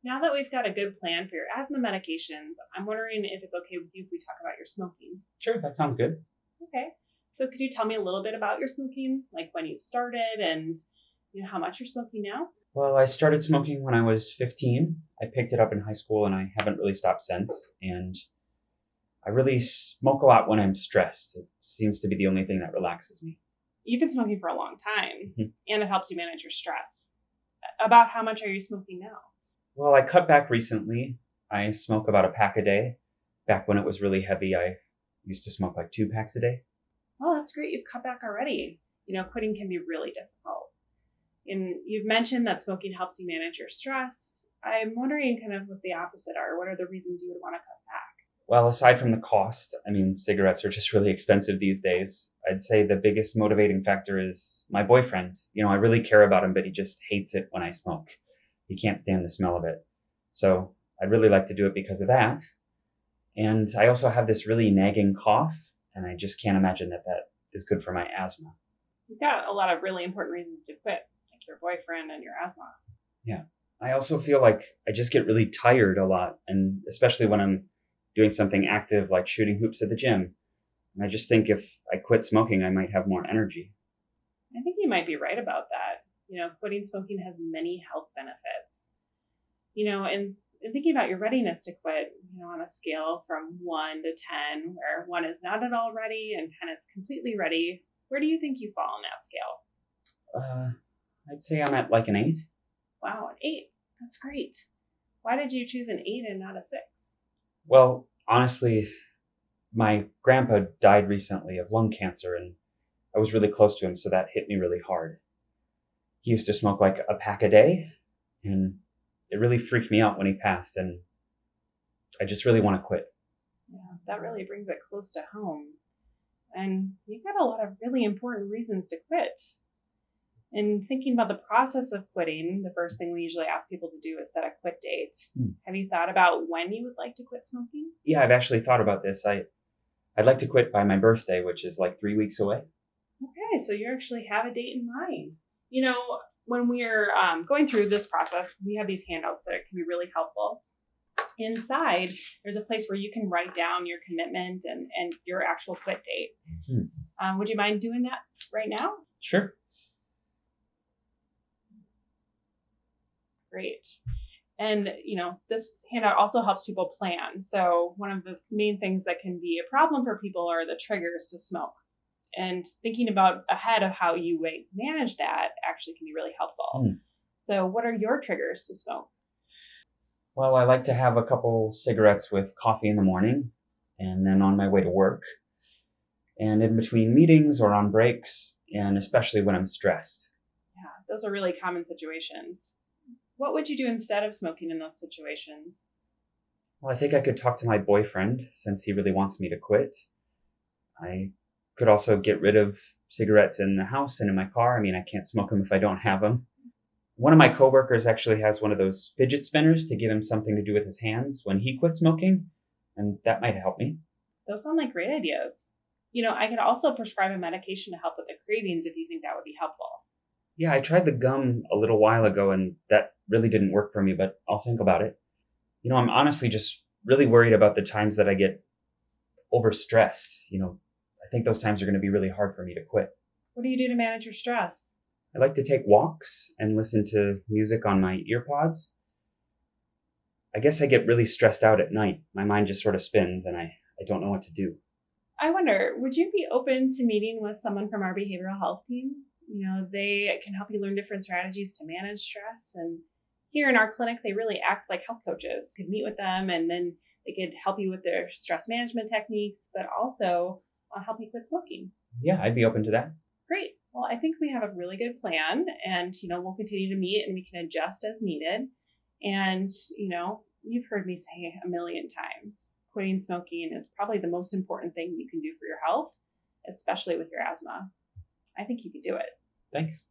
Now that we've got a good plan for your asthma medications, I'm wondering if it's okay with you if we talk about your smoking. Sure, that sounds good. Okay. So could you tell me a little bit about your smoking, like when you started and how much you're smoking now? Well, I started smoking when I was 15. I picked it up in high school and I haven't really stopped since. And I really smoke a lot when I'm stressed. It seems to be the only thing that relaxes me. You've been smoking for a long time, Mhm. and it helps you manage your stress. About how much are you smoking now? Well, I cut back recently. I smoke about a pack a day. Back when it was really heavy, I used to smoke like 2 packs a day. Oh, that's great. You've cut back already. Quitting can be really difficult. And you've mentioned that smoking helps you manage your stress. I'm wondering kind of what the opposite are. What are the reasons you would want to cut back? Well, aside from the cost, I mean, cigarettes are just really expensive these days. I'd say the biggest motivating factor is my boyfriend. I really care about him, but he just hates it when I smoke. He can't stand the smell of it. So I'd really like to do it because of that. And I also have this really nagging cough, and I just can't imagine that that is good for my asthma. You've got a lot of really important reasons to quit, like your boyfriend and your asthma. Yeah. I also feel like I just get really tired a lot, and especially when I'm doing something active like shooting hoops at the gym. And I just think if I quit smoking, I might have more energy. I think you might be right about that. Quitting smoking has many health benefits. And thinking about your readiness to quit, on a scale from 1 to 10, where 1 is not at all ready and 10 is completely ready, where do you think you fall on that scale? Uh, I'd say I'm at like an 8. Wow, an 8. That's great. Why did you choose an 8 and not a 6? Well, honestly, my grandpa died recently of lung cancer, and I was really close to him, so that hit me really hard. He used to smoke like a pack a day, and it really freaked me out when he passed, and I just really want to quit. Yeah, that really brings it close to home. And you've got a lot of really important reasons to quit. And thinking about the process of quitting, the first thing we usually ask people to do is set a quit date. Have you thought about when you would like to quit smoking? Yeah, I've actually thought about this. I'd like to quit by my birthday, which is like 3 weeks away. Okay, so you actually have a date in mind. When we're going through this process, we have these handouts that can be really helpful. Inside, there's a place where you can write down your commitment and your actual quit date. Would you mind doing that right now? Sure. Great. And, this handout also helps people plan. So one of the main things that can be a problem for people are the triggers to smoke. And thinking about ahead of how you manage that actually can be really helpful. So what are your triggers to smoke? Well, I like to have a couple cigarettes with coffee in the morning and then on my way to work and in between meetings or on breaks, and especially when I'm stressed. Yeah, those are really common situations. What would you do instead of smoking in those situations? Well, I think I could talk to my boyfriend since he really wants me to quit. I could also get rid of cigarettes in the house and in my car. I mean, I can't smoke them if I don't have them. One of my coworkers actually has one of those fidget spinners to give him something to do with his hands when he quit smoking, and that might help me. Those sound like great ideas. I could also prescribe a medication to help with the cravings if you think that would be helpful. Yeah, I tried the gum a little while ago, and that really didn't work for me, but I'll think about it. I'm honestly just really worried about the times that I get overstressed. I think those times are going to be really hard for me to quit. What do you do to manage your stress? I like to take walks and listen to music on my earpods. I guess I get really stressed out at night. My mind just sort of spins and I don't know what to do. I wonder, would you be open to meeting with someone from our behavioral health team? They can help you learn different strategies to manage stress. And here in our clinic, they really act like health coaches. You could meet with them and then they could help you with their stress management techniques, but also help you quit smoking. Yeah, I'd be open to that. Great. Well, I think we have a really good plan and, we'll continue to meet and we can adjust as needed. And, you've heard me say a million times, quitting smoking is probably the most important thing you can do for your health, especially with your asthma. I think you can do it. Thanks.